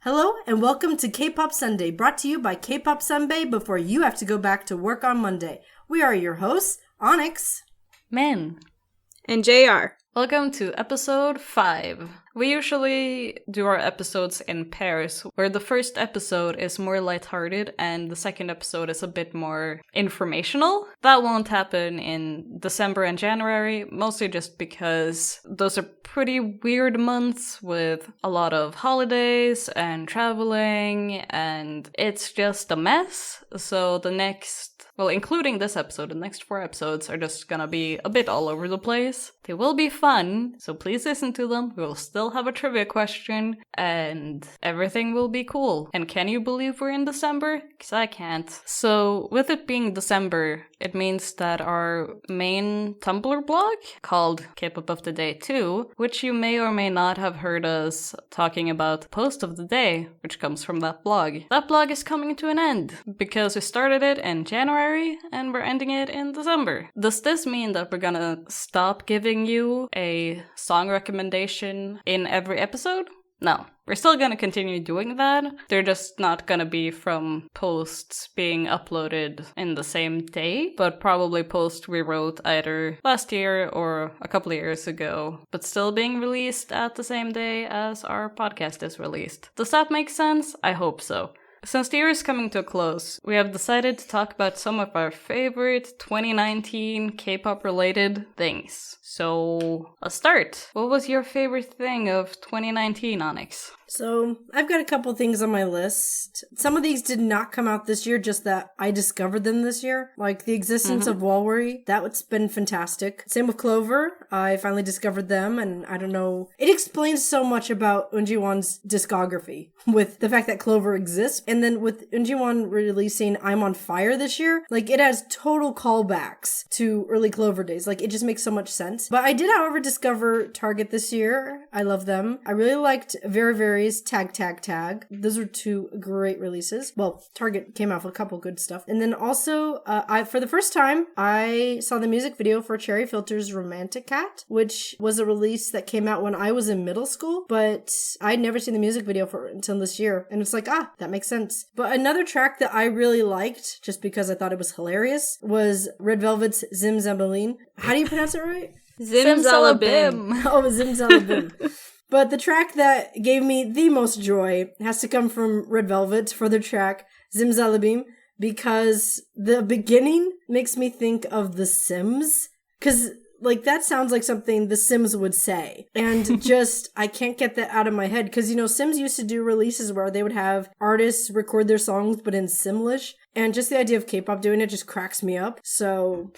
Hello and welcome to K-Pop Sunday, brought to you by K-Pop Sunday before you have to go back to work on Monday. We are your hosts, Onyx, Min, and JR. Welcome to episode 5. We usually do our episodes in pairs, where the first episode is more lighthearted and the second episode is a bit more informational. That won't happen in December and January, mostly just because those are pretty weird months with a lot of holidays and traveling, and it's just a mess. So including this episode, the next 4 episodes are just gonna be a bit all over the place. They will be fun, so please listen to them. We will still have a trivia question, and everything will be cool. And can you believe we're in December? Because I can't. So, with it being December, it means that our main Tumblr blog, called K-Pop of the Day 2, which you may or may not have heard us talking about the post of the day, which comes from that blog. That blog is coming to an end, because we started it in January, and we're ending it in December. Does this mean that we're gonna stop giving you a song recommendation in every episode? No. We're still gonna continue doing that. They're just not gonna be from posts being uploaded in the same day, but probably posts we wrote either last year or a couple of years ago, but still being released at the same day as our podcast is released. Does that make sense? I hope so. Since the year is coming to a close, we have decided to talk about some of our favorite 2019 K-pop related things. So, let's start. What was your favorite thing of 2019, Onyx? So, I've got a couple things on my list. Some of these did not come out this year, just that I discovered them this year. Like the existence of Walwery, that's been fantastic. Same with Clover, I finally discovered them, and I don't know. It explains so much about Eunjiwon's discography, with the fact that Clover exists. And then with Eunjiwon releasing I'm on Fire this year, like it has total callbacks to early Clover days. Like it just makes so much sense. But I did, however, discover Target this year. I love them. I really liked Very Very's Tag Tag Tag. Those were 2 great releases. Well, Target came out with a couple good stuff. And then also, for the first time, I saw the music video for Cherry Filter's Romantic Cat, which was a release that came out when I was in middle school, but I'd never seen the music video for it until this year. And it's like, that makes sense. But another track that I really liked, just because I thought it was hilarious, was Red Velvet's Zim Zambaleen. How do you pronounce it right? Zimzalabim. Oh, Zimzalabim. But the track that gave me the most joy has to come from Red Velvet for their track Zimzalabim, because the beginning makes me think of The Sims. Because, like, that sounds like something The Sims would say. And just, I can't get that out of my head. Because, Sims used to do releases where they would have artists record their songs, but in Simlish. And just the idea of K-pop doing it just cracks me up. So,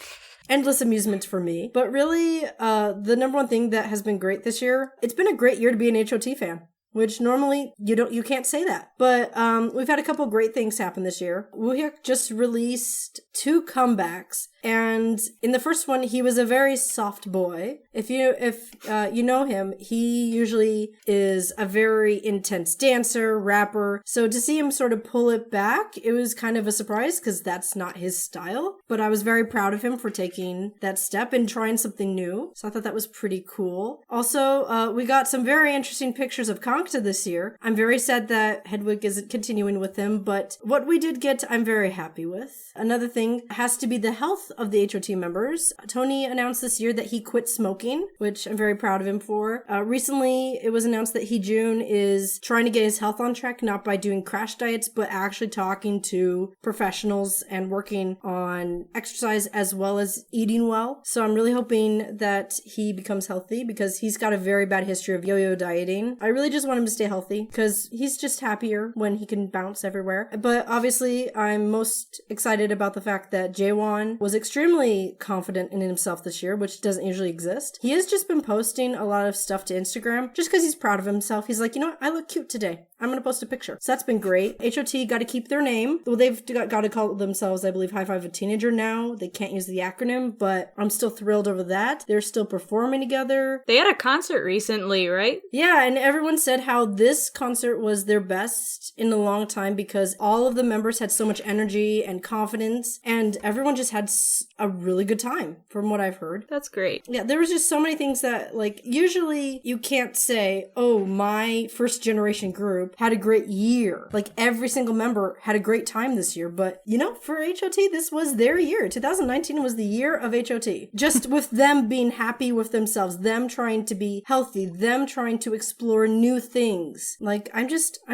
endless amusement for me. But really, the number one thing that has been great this year, it's been a great year to be an HOT fan. Which normally you can't say that. But we've had a couple great things happen this year. Woohyuk just released 2 comebacks, and in the first one he was a very soft boy. If you know him, he usually is a very intense dancer, rapper. So to see him sort of pull it back, it was kind of a surprise because that's not his style. But I was very proud of him for taking that step and trying something new. So I thought that was pretty cool. Also, we got some very interesting pictures of Kangta this year. I'm very sad that Hedwig isn't continuing with him, but what we did get, I'm very happy with. Another thing has to be the health of the HOT members. Tony announced this year that he quit smoking, which I'm very proud of him for. Recently, it was announced that Heejun is trying to get his health on track, not by doing crash diets, but actually talking to professionals and working on exercise as well as eating well. So I'm really hoping that he becomes healthy because he's got a very bad history of yo-yo dieting. I really just want him to stay healthy because he's just happier when he can bounce everywhere. But obviously, I'm most excited about the fact that Jaewon was extremely confident in himself this year, which doesn't usually exist. He has just been posting a lot of stuff to Instagram just because he's proud of himself. He's like, you know what? I look cute today. I'm going to post a picture. So that's been great. HOT got to keep their name. Well, they've got to call themselves, I believe, High Five a Teenager now. They can't use the acronym, but I'm still thrilled over that. They're still performing together. They had a concert recently, right? Yeah, and everyone said how this concert was their best in a long time because all of the members had so much energy and confidence, and everyone just had was a really good time from what I've heard. That's great. Yeah, there was just so many things that, like, usually you can't say, oh, my first generation group had a great year. Like, every single member had a great time this year. But, you know, for HOT, this was their year. 2019 was the year of HOT. Just with them being happy with themselves, them trying to be healthy, them trying to explore new things. Like, I'm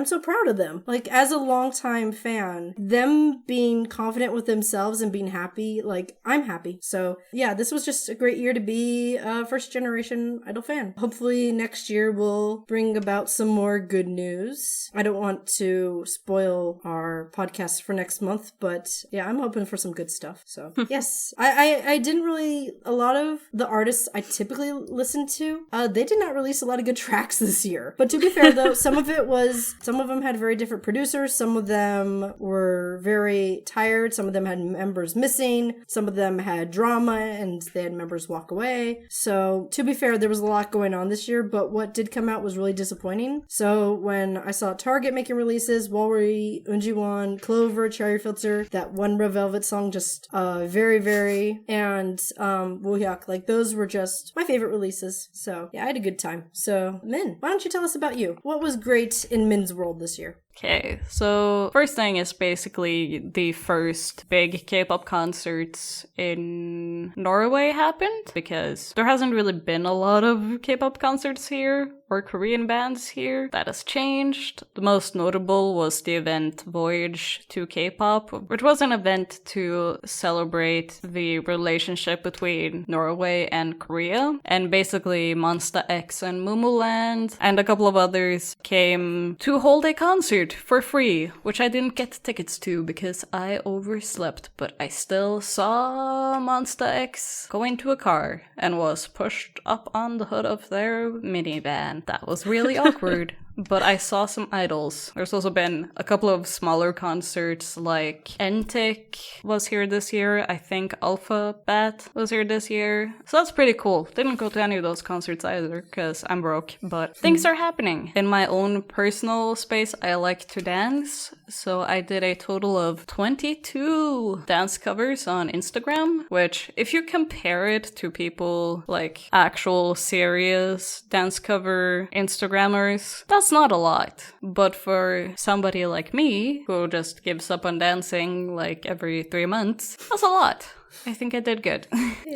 so proud of them. Like, as a longtime fan, them being confident with themselves and being happy, like, I'm happy. So, yeah, this was just a great year to be a first generation Idol fan. Hopefully next year will bring about some more good news. I don't want to spoil our podcast for next month, but yeah, I'm hoping for some good stuff. So, yes, I didn't really, a lot of the artists I typically listen to, they did not release a lot of good tracks this year. But to be fair though, some of them had very different producers, some of them were very tired, some of them had members missing, some of them had drama and they had members walk away. So to be fair, there was a lot going on this year, but what did come out was really disappointing. So when I saw Target making releases, Walry, Unjiwon, Clover, Cherry Filter, that one Red Velvet song, just very, very, and Woohyuk, like those were just my favorite releases. So yeah, I had a good time. So Min, why don't you tell us about you? What was great in Min's world this year? Okay, so first thing is basically the first big K-pop concerts in Norway happened, because there hasn't really been a lot of K-pop concerts here, or Korean bands here. That has changed. The most notable was the event Voyage to K-pop, which was an event to celebrate the relationship between Norway and Korea. And basically Monsta X and Momoland and a couple of others came to hold a concert for free, which I didn't get tickets to because I overslept, but I still saw Monsta X go into a car and was pushed up on the hood of their minivan. That was really awkward. But I saw some idols. There's also been a couple of smaller concerts, like Entic was here this year. I think Alpha Bat was here this year. So that's pretty cool. Didn't go to any of those concerts either, because I'm broke. But things are happening. In my own personal space, I like to dance. So I did a total of 22 dance covers on Instagram, which if you compare it to people like actual serious dance cover Instagrammers, that's not a lot. But for somebody like me, who just gives up on dancing like every 3 months, that's a lot. I think I did good.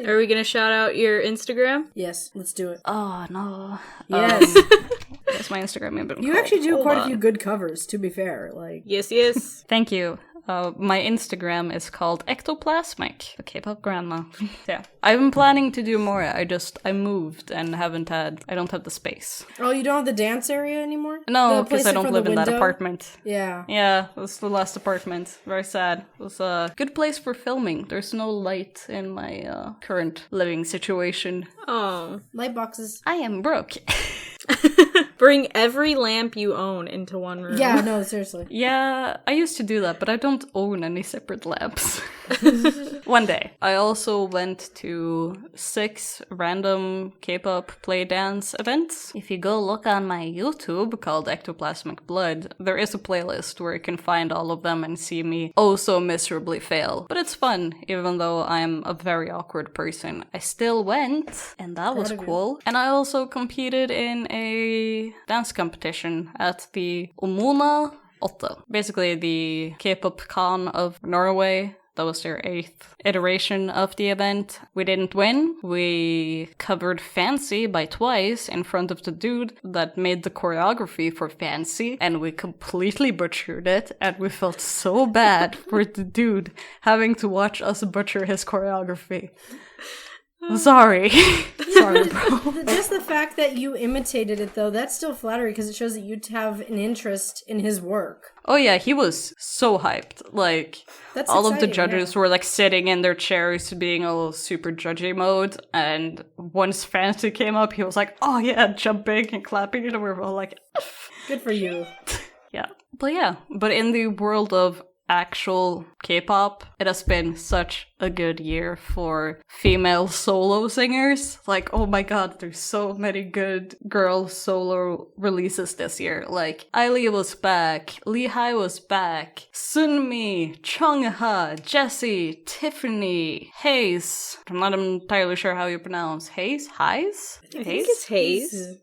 Are we gonna shout out your Instagram? Yes, let's do it. Oh, no. Yes. That's my Instagram name. You actually do quite a few good covers, to be fair. Like, Yes. Thank you. My Instagram is called Ectoplasmic, the K-pop grandma. Yeah. I've been planning to do more. I moved and I don't have the space. oh, you don't have the dance area anymore? No, The because place I in don't front live of in the that window? apartment. Yeah. Yeah, it was the last apartment. Very sad. It was a good place for filming. There's no light in my current living situation. Oh. Light boxes. I am broke. Bring every lamp you own into one room. Yeah, no, seriously. Yeah, I used to do that, but I don't own any separate lamps. One day. I also went to 6 random K-pop play dance events. If you go look on my YouTube called Ectoplasmic Blood, there is a playlist where you can find all of them and see me oh so miserably fail. But it's fun, even though I'm a very awkward person. I still went, and that was cool. And I also competed in a dance competition at the Omona 8, basically the K-pop con of Norway. That was their 8th iteration of the event. We didn't win. We covered Fancy by twice in front of the dude that made the choreography for Fancy, and we completely butchered it, and we felt so bad for the dude having to watch us butcher his choreography. Sorry. Sorry, bro. Just the fact that you imitated it, though, that's still flattering because it shows that you have an interest in his work. Oh yeah, he was so hyped. Like, That's all of the exciting, judges were like sitting in their chairs being a little super judgy mode, and once Fancy came up, he was like, oh yeah, jumping and clapping, and we were all like, Good for you. yeah. But in the world of actual K-pop, it has been such a good year for female solo singers. Like, oh my god, there's so many good girl solo releases this year. Like, Ailee was back, Lehigh was back, Sunmi, Chungha, Jessie, Tiffany, Hayes. I'm not entirely sure how you pronounce Hayes? Hayes? I think it's Hayes.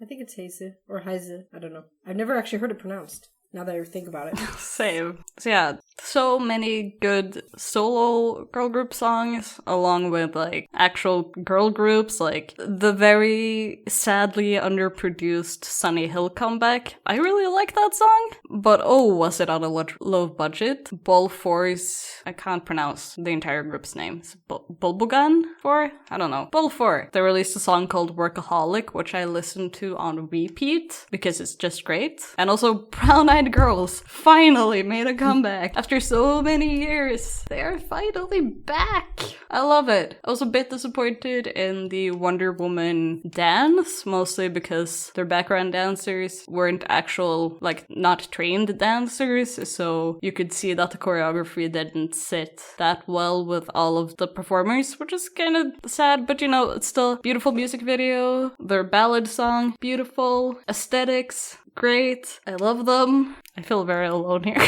I think it's Heise or Heise. I don't know. I've never actually heard it pronounced. Now that I think about it. Same. So yeah, so many good solo girl group songs, along with like actual girl groups, like the very sadly underproduced Sunny Hill comeback. I really like that song, but oh, was it on a low budget? Ball Force, I can't pronounce the entire group's name. Bulbugan 4? I don't know. Ball 4. They released a song called Workaholic, which I listened to on repeat because it's just great. And also Brown Eyed Girls finally made a comeback after so many years. They are finally back. I love it. I was a bit disappointed in the Wonder Woman dance, mostly because their background dancers weren't actual, like, not trained dancers, so you could see that the choreography didn't sit that well with all of the performers, which is kind of sad, but you know, it's still beautiful music video, their ballad song, beautiful, aesthetics, great. I love them. I feel very alone here.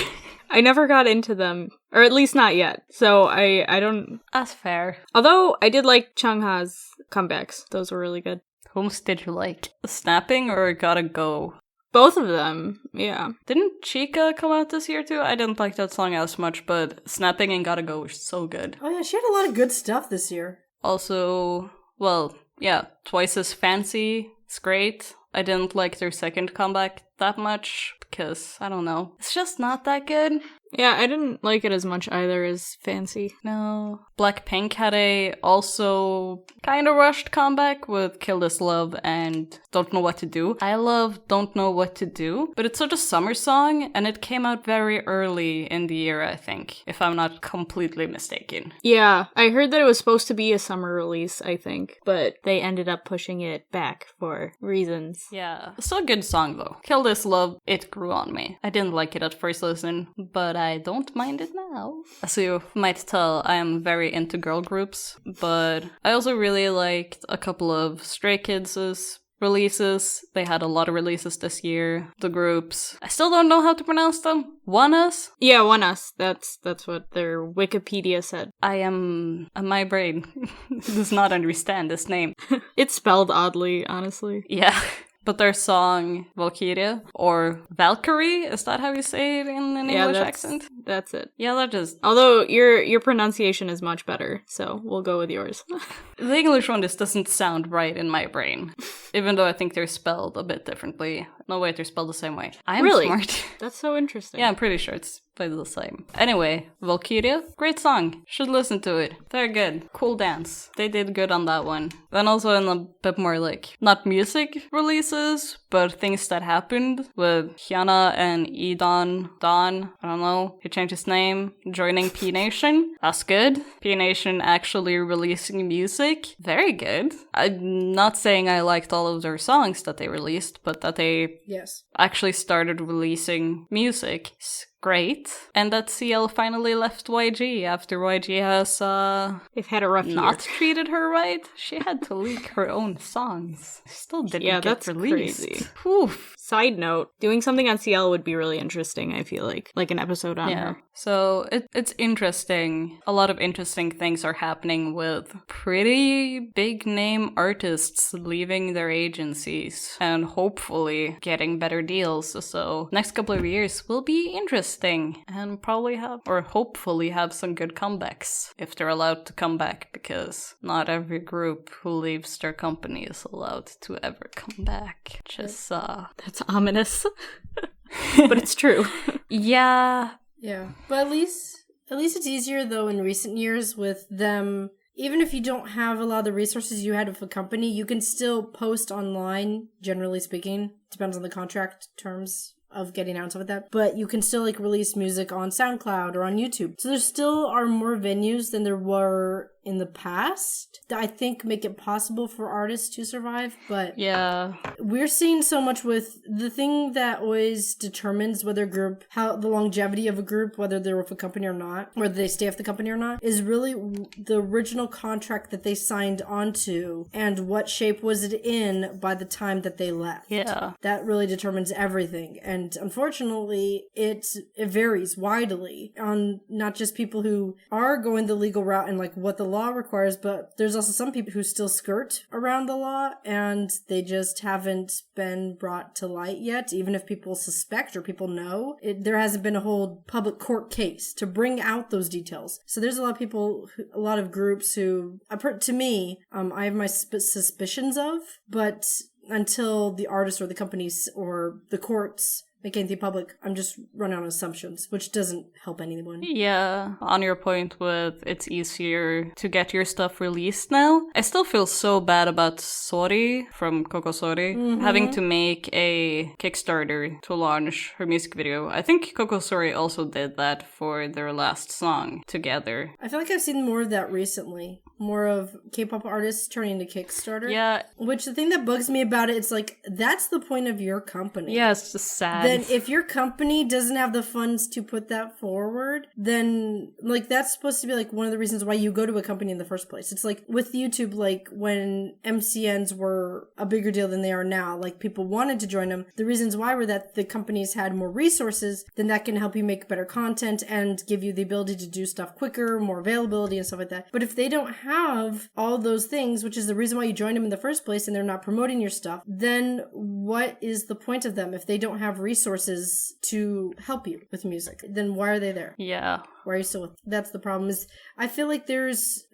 I never got into them, or at least not yet, so I don't... That's fair. Although, I did like Chungha's comebacks. Those were really good. Whom's did you like? Snapping or Gotta Go? Both of them, yeah. Didn't Chica come out this year too? I didn't like that song as much, but Snapping and Gotta Go were so good. Oh yeah, she had a lot of good stuff this year. Also, well, yeah, Twice as Fancy. It's great. I didn't like their second comeback that much because, I don't know, it's just not that good. Yeah, I didn't like it as much either as Fancy. No. Blackpink had a also kind of rushed comeback with Kill This Love and Don't Know What to Do. I love Don't Know What to Do, but it's such a summer song and it came out very early in the year, I think, if I'm not completely mistaken. Yeah, I heard that it was supposed to be a summer release, I think, but they ended up pushing it back for reasons. Yeah. Still a good song though. Kill This Love, it grew on me. I didn't like it at first listen, but I don't mind it now. As you might tell, I am very into girl groups, but I also really liked a couple of Stray Kids' releases. They had a lot of releases this year. The groups, I still don't know how to pronounce them. ONEUS? Yeah, ONEUS. That's what their Wikipedia said. My brain does not understand this name. It's spelled oddly, honestly. Yeah. But their song Valkyria, or Valkyrie, is that how you say it in an English accent? That's it. Yeah, that is. Although your pronunciation is much better, so we'll go with yours. The English one just doesn't sound right in my brain, even though I think they're spelled a bit differently. No, wait, they're spelled the same way. I am really smart. That's so interesting. Yeah, I'm pretty sure it's played the same. Anyway, Valkyria, great song. Should listen to it. Very good. Cool dance. They did good on that one. Then also in a bit more like, not music releases, but things that happened with Hyuna and Don, I don't know, he changed his name, joining P Nation. That's good. P Nation actually releasing music. Very good. I'm not saying I liked all of their songs that they released, but that they actually started releasing music. Great. And that CL finally left YG after YG has they've had a rough not year. Treated her right. She had to leak her own songs. Still didn't get released. Crazy. Oof. Side note, doing something on CL would be really interesting, I feel like an episode on her. So it's interesting. A lot of interesting things are happening with pretty big name artists leaving their agencies and hopefully getting better deals. So next couple of years will be interesting and probably hopefully have some good comebacks if they're allowed to come back, because not every group who leaves their company is allowed to ever come back. Just That's ominous. But it's true. Yeah. Yeah. But at least it's easier though in recent years with them. Even if you don't have a lot of the resources you had with a company, you can still post online, generally speaking. Depends on the contract terms of getting out and stuff like that. But you can still like release music on SoundCloud or on YouTube. So there still are more venues than there were in the past that I think make it possible for artists to survive, but Yeah. we're seeing so much with the thing that always determines whether a group, how the longevity of a group, whether they're with a company or not, whether they stay with the company or not, is really the original contract that they signed onto and what shape was it in by the time that they left. Yeah. That really determines everything. And unfortunately, it varies widely on not just people who are going the legal route and like what the law requires, but there's also some people who still skirt around the law and they just haven't been brought to light yet. Even if people suspect or people know, there hasn't been a whole public court case to bring out those details. So there's a lot of people, a lot of groups who, to me, I have my suspicions of, but until the artists or the companies or the courts make anything public, I'm just running on assumptions, which doesn't help anyone. Yeah, on your point with it's easier to get your stuff released now, I still feel so bad about Sori from Coco Sori having to make a Kickstarter to launch her music video. I think Coco Sori also did that for their last song together. I feel like I've seen more of that recently. More of K-pop artists turning to Kickstarter. Yeah. Which the thing that bugs me about it, it's like, that's the point of your company. Yeah, it's just sad. Then if your company doesn't have the funds to put that forward, then like that's supposed to be like one of the reasons why you go to a company in the first place. It's like with YouTube, like when MCNs were a bigger deal than they are now, like people wanted to join them. The reasons why were that the companies had more resources, then that can help you make better content and give you the ability to do stuff quicker, more availability and stuff like that. But if they don't have all those things, which is the reason why you joined them in the first place, and they're not promoting your stuff, then what is the point of them if they don't have resources to help you with music? Then why are they there? Yeah. Why are you still with? That's the problem. Is I feel like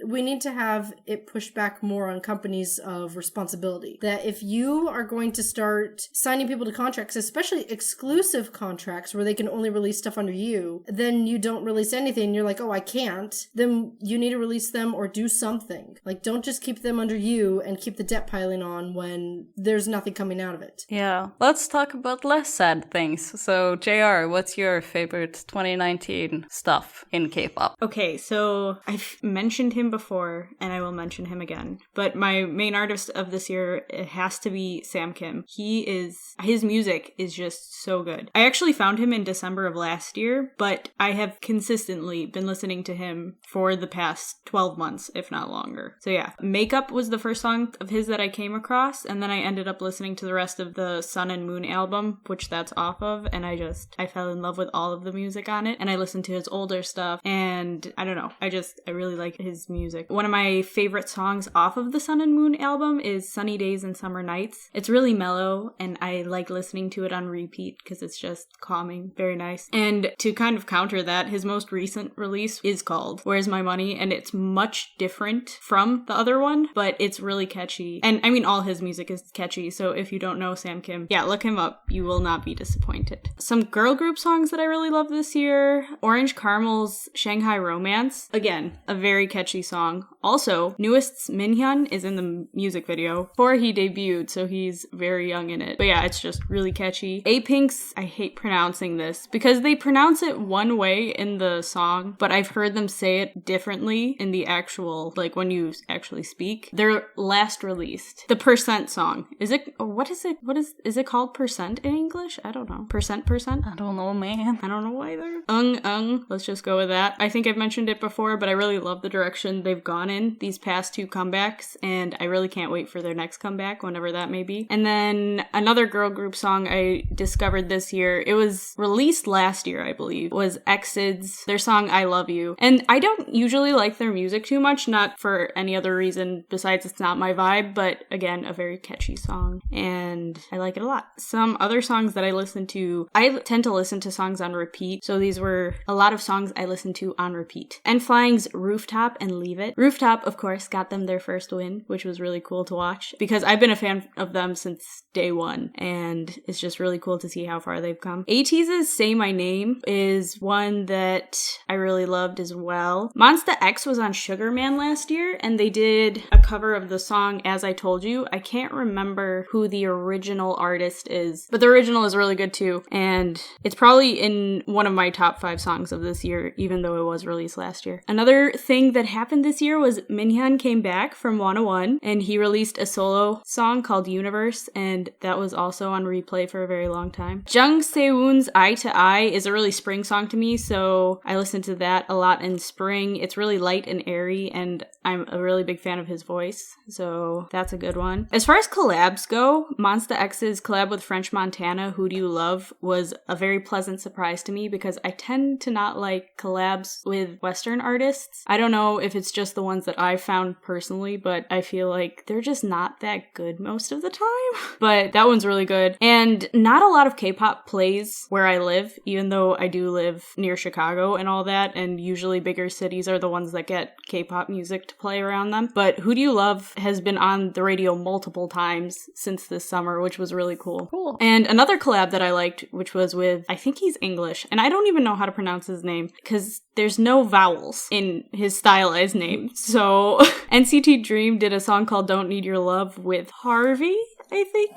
we need to have it pushed back more on companies of responsibility. That if you are going to start signing people to contracts, especially exclusive contracts where they can only release stuff under you, then you don't release anything. You're like, oh, I can't. Then you need to release them or do something. Like, don't just keep them under you and keep the debt piling on when there's nothing coming out of it. Yeah. Let's talk about less sad things. So, JR, what's your favorite 2019 stuff in K-pop? Okay, so I've mentioned him before, and I will mention him again. But my main artist of this year, it has to be Sam Kim. His music is just so good. I actually found him in December of last year, but I have consistently been listening to him for the past 12 months, if not longer. So yeah, Makeup was the first song of his that I came across, and then I ended up listening to the rest of the Sun and Moon album, which that's off of, and I fell in love with all of the music on it, and I listened to his older stuff, and I don't know, I really like his music. One of my favorite songs off of the Sun and Moon album is Sunny Days and Summer Nights. It's really mellow, and I like listening to it on repeat because it's just calming, very nice. And to kind of counter that, his most recent release is called Where's My Money, and it's much different from the other one, but it's really catchy. And I mean, all his music is catchy, so if you don't know Sam Kim, yeah, look him up. You will not be disappointed. Some girl group songs that I really love this year: Orange Caramel's Shanghai Romance. Again, a very catchy song. Also, Newest's Minhyun is in the music video before he debuted, so he's very young in it. But yeah, it's just really catchy. A-Pink's, I hate pronouncing this because they pronounce it one way in the song, but I've heard them say it differently in the actual, like when you actually speak. Their last released, the Percent song. Is it called Percent in English? I don't know. Percent? I don't know, man. I don't know either. Let's just go with that. I think I've mentioned it before, but I really love the direction they've gone in these past two comebacks, and I really can't wait for their next comeback, whenever that may be. And then another girl group song I discovered this year, it was released last year, I believe, was EXID's, their song I Love You. And I don't usually like their music too much, not for any other reason besides it's not my vibe, but again, a very catchy song, and I like it a lot. Some other songs that I listen to, I tend to listen to songs on repeat, so these were a lot of songs I listened to on repeat. N-Flying's Rooftop and Leave It. Rooftop, of course, got them their first win, which was really cool to watch, because I've been a fan of them since day one, and it's just really cool to see how far they've come. ATEEZ's Say My Name is one that I really loved as well. Monsta X was on Sugar Man last last year, and they did a cover of the song As I Told You. I can't remember who the original artist is, but the original is really good too, and it's probably in one of my top 5 songs of this year, even though it was released last year. Another thing that happened this year was Minhyun came back from 101, and he released a solo song called Universe, and that was also on replay for a very long time. Jung Se-woon's Eye to Eye is a really spring song to me, so I listened to that a lot in spring. It's really light and airy, and I'm a really big fan of his voice, so that's a good one. As far as collabs go, Monsta X's collab with French Montana, Who Do You Love, was a very pleasant surprise to me because I tend to not like collabs with Western artists. I don't know if it's just the ones that I've found personally, but I feel like they're just not that good most of the time. But that one's really good. And not a lot of K-pop plays where I live, even though I do live near Chicago and all that, and usually bigger cities are the ones that get K-pop music to play around them. But Who Do You Love has been on the radio multiple times since this summer, which was really cool. Cool. And another collab that I liked, which was with, I think he's English, and I don't even know how to pronounce his name, because there's no vowels in his stylized name. So NCT Dream did a song called Don't Need Your Love with Harvey, I think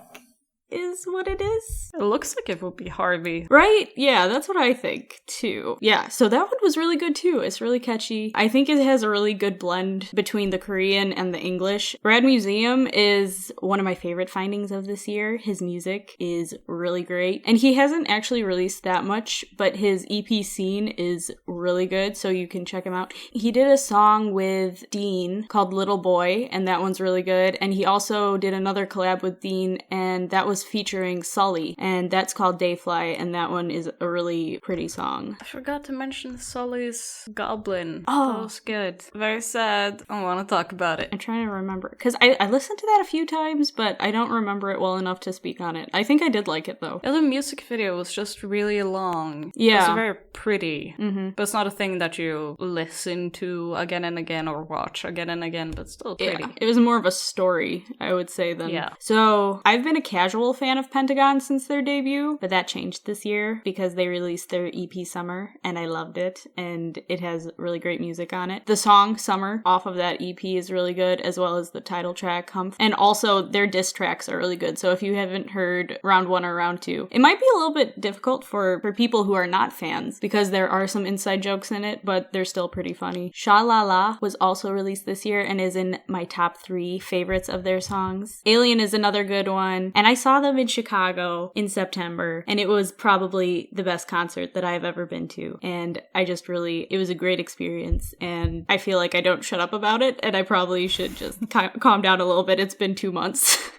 is what it is. It looks like it would be Harvey. Right? Yeah, that's what I think too. Yeah, so that one was really good too. It's really catchy. I think it has a really good blend between the Korean and the English. Brad Museum is one of my favorite findings of this year. His music is really great. And he hasn't actually released that much, but his EP Scene is really good, so you can check him out. He did a song with Dean called Little Boy, and that one's really good. And he also did another collab with Dean, and that was featuring Sully, and that's called Dayfly, and that one is a really pretty song. I forgot to mention Sully's Goblin. Oh. That was good. Very sad. I want to talk about it. I'm trying to remember, because I listened to that a few times, but I don't remember it well enough to speak on it. I think I did like it, though. Yeah, the music video was just really long. Yeah. It was very pretty. Mm-hmm. But it's not a thing that you listen to again and again or watch again and again, but still pretty. Yeah, it was more of a story, I would say, than... Yeah. So, I've been a casual fan of Pentagon since their debut, but that changed this year because they released their EP Summer, and I loved it, and it has really great music on it. The song Summer off of that EP is really good, as well as the title track Humph, and also their diss tracks are really good, so if you haven't heard Round 1 or Round 2, it might be a little bit difficult for people who are not fans, because there are some inside jokes in it, but they're still pretty funny. Sha La La was also released this year and is in my top 3 favorites of their songs. Alien is another good one, and I saw them in Chicago in September, and it was probably the best concert that I've ever been to, and it was a great experience, and I feel like I don't shut up about it, and I probably should just calm down a little bit. It's been 2 months.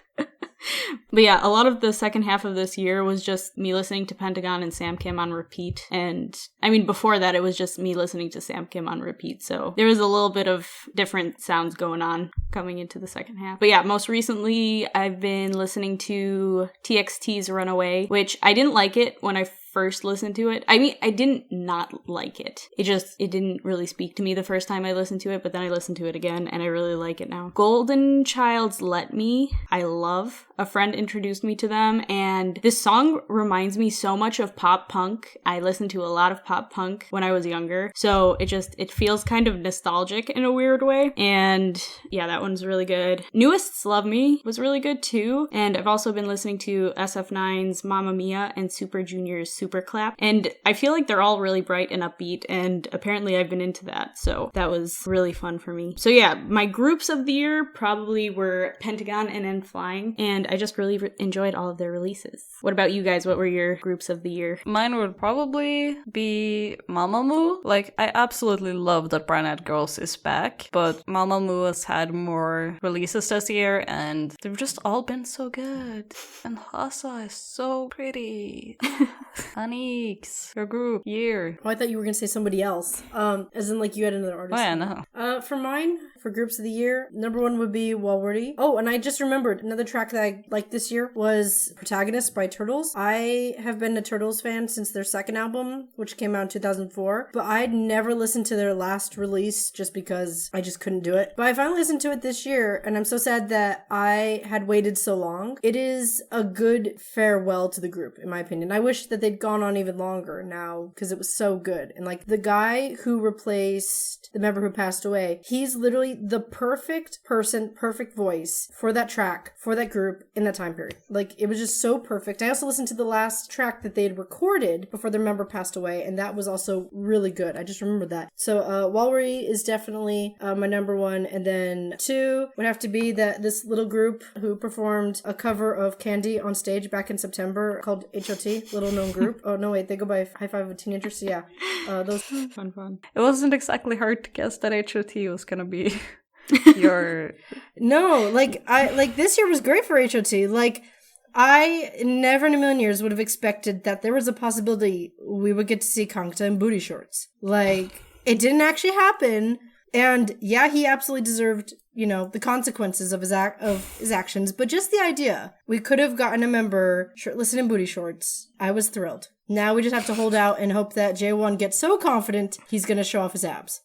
But yeah, a lot of the second half of this year was just me listening to Pentagon and Sam Kim on repeat. And I mean, before that, it was just me listening to Sam Kim on repeat. So there was a little bit of different sounds going on coming into the second half. But yeah, most recently, I've been listening to TXT's Runaway, which I didn't like it when I first listened to it. I mean, I didn't not like it. It didn't really speak to me the first time I listened to it, but then I listened to it again and I really like it now. Golden Child's Let Me, I love. A friend introduced me to them, and this song reminds me so much of pop punk. I listened to a lot of pop punk when I was younger, so it feels kind of nostalgic in a weird way, and yeah, that one's really good. Newest's Love Me was really good too, and I've also been listening to SF9's Mamma Mia and Super Junior's Super Clap, and I feel like they're all really bright and upbeat, and apparently I've been into that, so that was really fun for me. So yeah, my groups of the year probably were Pentagon and N Flying, and I just really enjoyed all of their releases. What about you guys? What were your groups of the year? Mine would probably be Mamamoo. Like, I absolutely love that Brown Eyed Girls is back, but Mamamoo has had more releases this year, and they've just all been so good. And Hasa is so pretty. Anix, your group, year. Oh, I thought you were gonna say somebody else. As in like you had another artist. Oh yeah, no. For mine, for groups of the year, number 1 would be Walwordy. Oh, and I just remembered another track that I liked this year was Protagonist by Turtles. I have been a Turtles fan since their second album, which came out in 2004, but I'd never listened to their last release just because I just couldn't do it. But I finally listened to it this year, and I'm so sad that I had waited so long. It is a good farewell to the group, in my opinion. I wish that they'd gone on even longer now, because it was so good. And like the guy who replaced the member who passed away, he's literally the perfect person, perfect voice for that track, for that group in that time period. Like, it was just so perfect. I also listened to the last track that they had recorded before their member passed away, and that was also really good. I just remembered that. So, Wallery is definitely my number one, and then 2 would have to be this little group who performed a cover of Candy on stage back in September called HOT, little known group. Oh, no, wait, they go by High Five with Teenagers, so yeah. Those Fun. It wasn't exactly hard to guess that HOT was gonna be your... No, this year was great for HOT. Like, I never in a million years would have expected that there was a possibility we would get to see Kangta in booty shorts. Like, it didn't actually happen. And yeah, he absolutely deserved, the consequences of his actions. But just the idea, we could have gotten a member shirtless and in booty shorts. I was thrilled. Now we just have to hold out and hope that Jaewon gets so confident he's gonna show off his abs.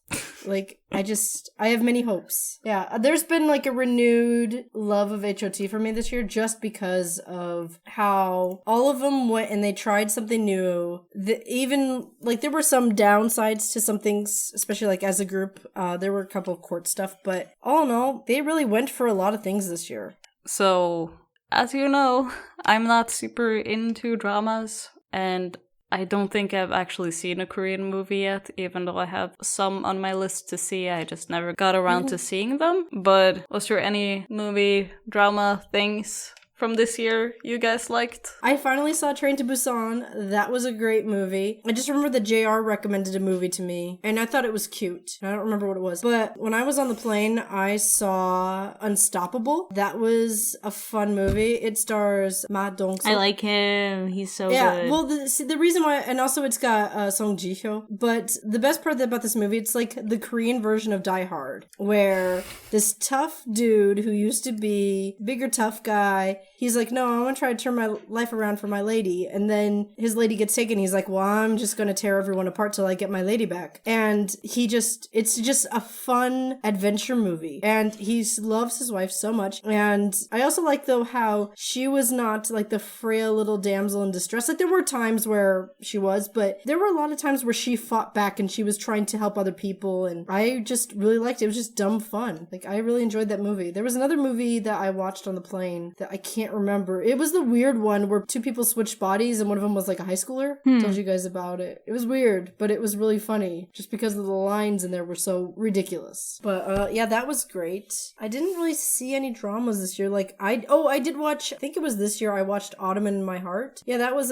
Like, I have many hopes. Yeah, there's been like a renewed love of HOT for me this year just because of how all of them went and they tried something new. Even, like, there were some downsides to some things, especially like as a group. There were a couple of court stuff, but all in all, they really went for a lot of things this year. So, as you know, I'm not super into dramas, and I don't think I've actually seen a Korean movie yet, even though I have some on my list to see. I just never got around to seeing them. But was there any movie, drama things from this year you guys liked? I finally saw Train to Busan. That was a great movie. I just remember that JR recommended a movie to me, and I thought it was cute. I don't remember what it was. But when I was on the plane, I saw Unstoppable. That was a fun movie. It stars Ma Dong-seok. I like him. He's so good. Yeah, well, the reason why, and also it's got Song Ji-hyo, but the best part about this movie, it's like the Korean version of Die Hard, where this tough dude who used to be bigger tough guy, he's like, no, I want to try to turn my life around for my lady. And then his lady gets taken. He's like, well, I'm just going to tear everyone apart till I get my lady back. And it's just a fun adventure movie. And he loves his wife so much. And I also like, though, how she was not like the frail little damsel in distress. Like, there were times where she was, but there were a lot of times where she fought back and she was trying to help other people. And I just really liked it. It was just dumb fun. Like, I really enjoyed that movie. There was another movie that I watched on the plane that I can't remember. It was the weird one where 2 people switched bodies and one of them was like a high schooler. Told you guys about it. It was weird, but it was really funny just because of the lines in there were so ridiculous. But yeah, that was great. I didn't really see any dramas this year. Like, I did watch, I think it was this year, I watched Autumn in My Heart. Yeah, that was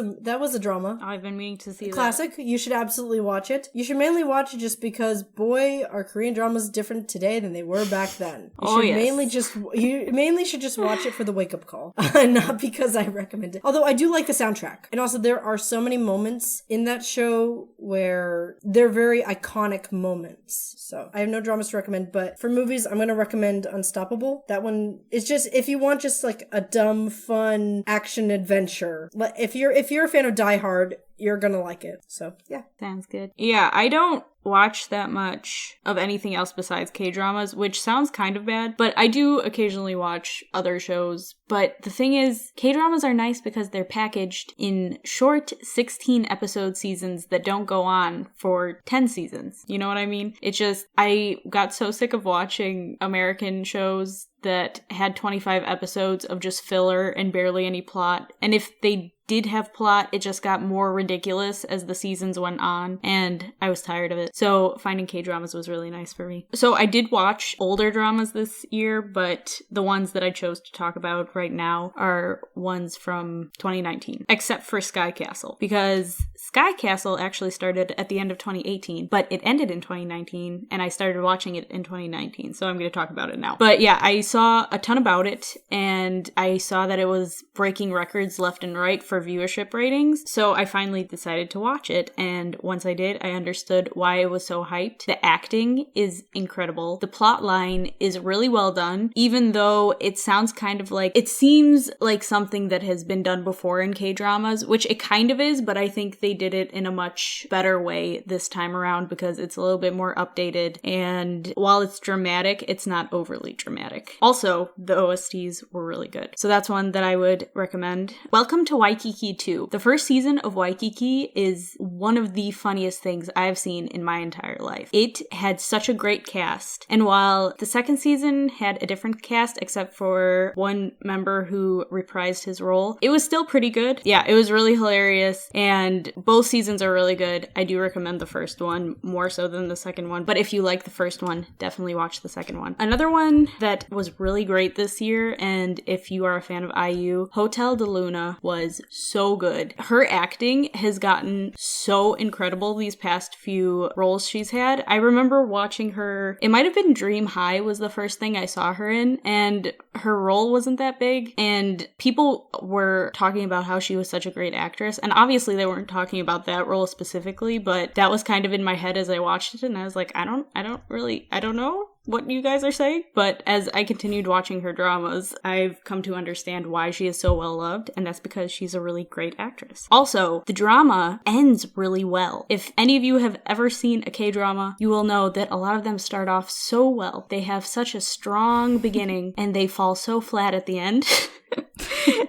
a drama. I've been meaning to see that. Classic. You should absolutely watch it. You should mainly watch it just because, boy, are Korean dramas different today than they were back then. You mainly should just watch it for the wake-up call. Not because I recommend it. Although I do like the soundtrack. And also there are so many moments in that show where they're very iconic moments. So I have no dramas to recommend, but for movies, I'm going to recommend Unstoppable. That one is just, if you want just like a dumb, fun action adventure. If you're a fan of Die Hard, you're gonna like it. So, yeah. Sounds good. Yeah, I don't watch that much of anything else besides K-dramas, which sounds kind of bad, but I do occasionally watch other shows. But the thing is, K-dramas are nice because they're packaged in short 16-episode seasons that don't go on for 10 seasons. You know what I mean? It's just, I got so sick of watching American shows that had 25 episodes of just filler and barely any plot. And if they did have plot, it just got more ridiculous as the seasons went on, and I was tired of it. So finding K-dramas was really nice for me. So I did watch older dramas this year, but the ones that I chose to talk about right now are ones from 2019, except for Sky Castle, because Sky Castle actually started at the end of 2018, but it ended in 2019, and I started watching it in 2019, so I'm going to talk about it now. But yeah, I saw a ton about it, and I saw that it was breaking records left and right for viewership ratings, so I finally decided to watch it, and once I did, I understood why it was so hyped. The acting is incredible. The plot line is really well done, even though it sounds kind of like, it seems like something that has been done before in K-dramas, which it kind of is, but I think they did it in a much better way this time around because it's a little bit more updated, and while it's dramatic, it's not overly dramatic. Also, the OSTs were really good. So that's one that I would recommend. Welcome to Waikiki Waikiki 2. The first season of Waikiki is one of the funniest things I've seen in my entire life. It had such a great cast, and while the second season had a different cast except for one member who reprised his role, it was still pretty good. Yeah, it was really hilarious, and both seasons are really good. I do recommend the first one more so than the second one, but if you like the first one, definitely watch the second one. Another one that was really great this year, and if you are a fan of IU, Hotel de Luna was so good. Her acting has gotten so incredible these past few roles she's had. I remember watching her, it might have been Dream High was the first thing I saw her in, and her role wasn't that big, and people were talking about how she was such a great actress, and obviously they weren't talking about that role specifically, but that was kind of in my head as I watched it, and I was like, I don't know what you guys are saying. But as I continued watching her dramas, I've come to understand why she is so well loved, and that's because she's a really great actress. Also, the drama ends really well. If any of you have ever seen a K-drama, you will know that a lot of them start off so well. They have such a strong beginning, and they fall so flat at the end.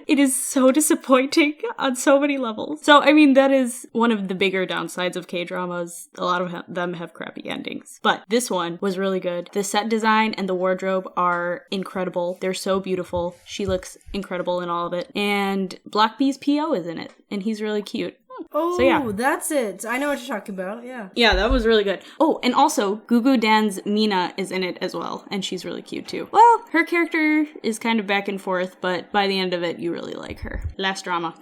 It is so disappointing on so many levels. So, I mean, that is one of the bigger downsides of K-dramas. A lot of them have crappy endings. But this one was really good. The set design and the wardrobe are incredible. They're so beautiful. She looks incredible in all of it. And Block B's P.O. is in it, and he's really cute. Oh, so, yeah. That's it. I know what you're talking about, yeah. Yeah, that was really good. Oh, and also, Gugu Dan's Mina is in it as well, and she's really cute too. Well, her character is kind of back and forth, but by the end of it, you really like her. Last drama.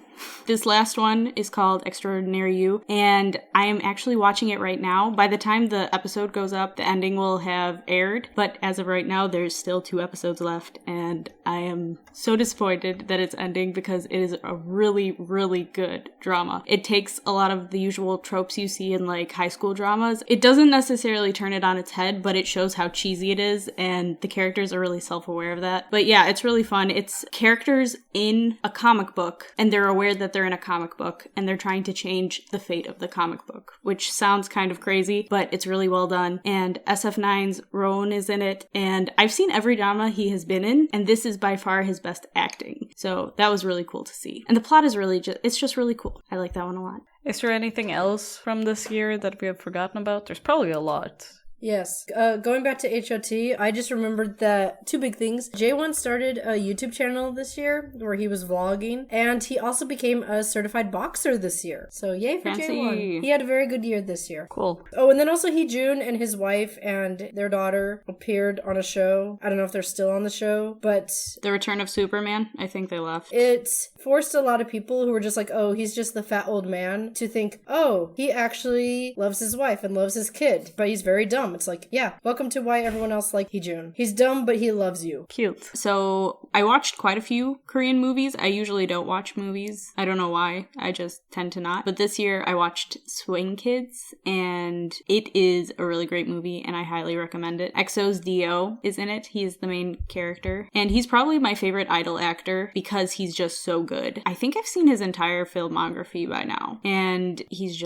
This last one is called Extraordinary You, and I am actually watching it right now. By the time the episode goes up, the ending will have aired, but as of right now, there's still 2 episodes left, and I am so disappointed that it's ending because it is a really, really good drama. It takes a lot of the usual tropes you see in like high school dramas. It doesn't necessarily turn it on its head, but it shows how cheesy it is, and the characters are really self-aware of that. But yeah, it's really fun. It's characters in a comic book, and they're aware that they're in a comic book, and they're trying to change the fate of the comic book, which sounds kind of crazy, but it's really well done. And SF9's Rowan is in it, and I've seen every drama he has been in, and this is by far his best acting. So that was really cool to see. And the plot is really it's just really cool. I like that one a lot. Is there anything else from this year that we have forgotten about? There's probably a lot. Yes. Going back to HOT, I just remembered that 2 big things. Jaewon started a YouTube channel this year where he was vlogging, and he also became a certified boxer this year. So yay for Jaewon. He had a very good year this year. Cool. Oh, and then also Heejun and his wife and their daughter appeared on a show. I don't know if they're still on the show, but... The Return of Superman? I think they left. It forced a lot of people who were just like, oh, he's just the fat old man, to think, oh, he actually loves his wife and loves his kid, but he's very dumb. It's like, yeah, welcome to why everyone else likes Heejun. He's dumb, but he loves you. Cute. So I watched quite a few Korean movies. I usually don't watch movies. I don't know why. I just tend to not. But this year I watched Swing Kids, and it is a really great movie, and I highly recommend it. EXO's Dio is in it. He is the main character, and he's probably my favorite idol actor because he's just so good. I think I've seen his entire filmography by now, and he's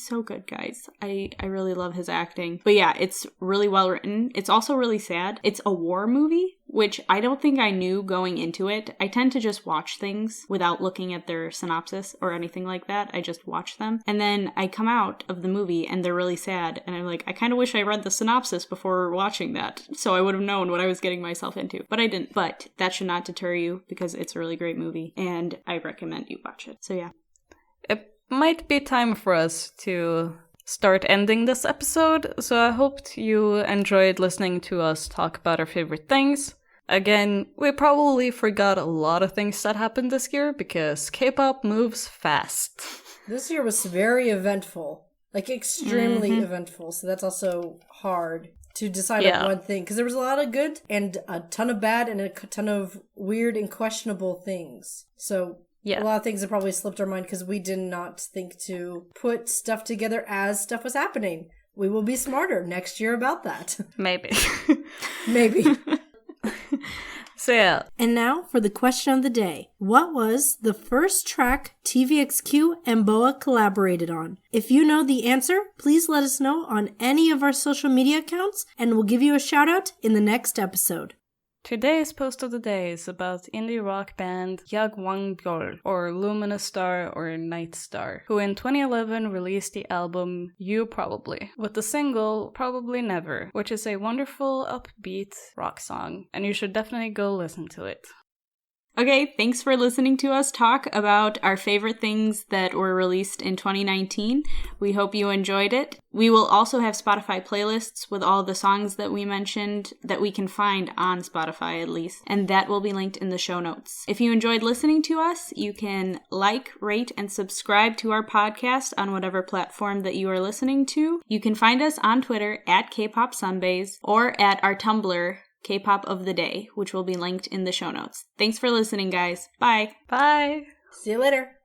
so good, guys. I really love his acting. But yeah, it's really well written. It's also really sad. It's a war movie, which I don't think I knew going into it. I tend to just watch things without looking at their synopsis or anything like that. I just watch them. And then I come out of the movie and they're really sad. And I'm like, I kind of wish I read the synopsis before watching that, so I would have known what I was getting myself into. But I didn't. But that should not deter you because it's a really great movie and I recommend you watch it. So yeah. It might be time for us to start ending this episode, so I hoped you enjoyed listening to us talk about our favorite things. Again, we probably forgot a lot of things that happened this year because K-pop moves fast. This year was very eventful, like extremely eventful, so that's also hard to decide on one thing, because there was a lot of good and a ton of bad and a ton of weird and questionable things. So a lot of things have probably slipped our mind because we did not think to put stuff together as stuff was happening. We will be smarter next year about that. Maybe. Maybe. So yeah. And now for the question of the day. What was the first track TVXQ and BoA collaborated on? If you know the answer, please let us know on any of our social media accounts and we'll give you a shout out in the next episode. Today's post of the day is about indie rock band Yagwangbyol, or Luminous Star or Night Star, who in 2011 released the album You Probably, with the single Probably Never, which is a wonderful, upbeat rock song, and you should definitely go listen to it. Okay, thanks for listening to us talk about our favorite things that were released in 2019. We hope you enjoyed it. We will also have Spotify playlists with all the songs that we mentioned that we can find on Spotify at least, and that will be linked in the show notes. If you enjoyed listening to us, you can like, rate, and subscribe to our podcast on whatever platform that you are listening to. You can find us on Twitter at K-Pop Sunbays or at our Tumblr, K-Pop of the Day, which will be linked in the show notes. Thanks for listening, guys. Bye. Bye! See you later.